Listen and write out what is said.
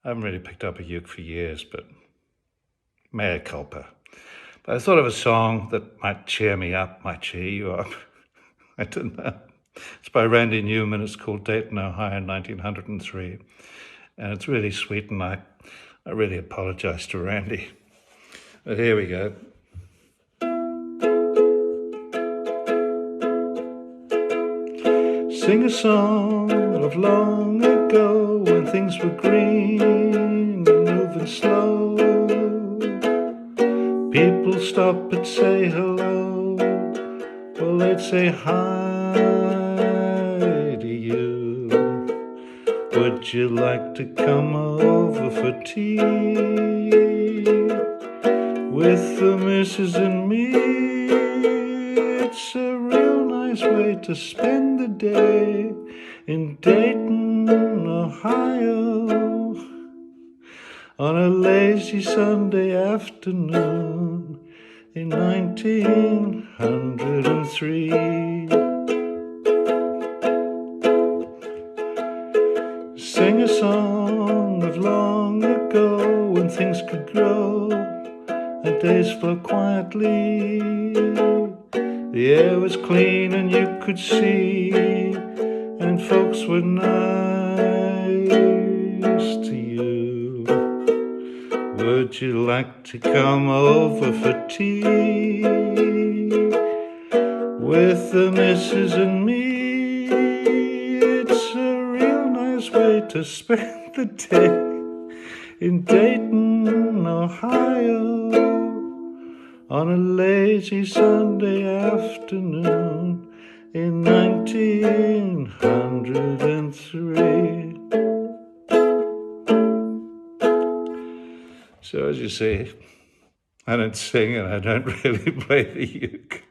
I haven't really picked up a uke for years, but mea culpa. But I thought of a song that might cheer me up, might cheer you up. I don't know. It's by Randy Newman. It's called Dayton, Ohio, 1903. And it's really sweet, and I really apologise to Randy. But here we go. Sing a song of long ago when things were green and moving slow. People stop and say hello. Well, they'd say hi to you. Would you like to come over for tea with the missus and me? It's a real nice way to spend the day in Dayton, Ohio, on a lazy Sunday afternoon in 1903. Sing a song of long ago when things could grow and days flow quietly. The air was clean and you could see, and folks were nice to you. Would you like to come over for tea with the missus and me? It's a real nice way to spend the day in Dayton, Ohio, on a lazy Sunday afternoon in 1903. So as you see, I don't sing and I don't really play the uke.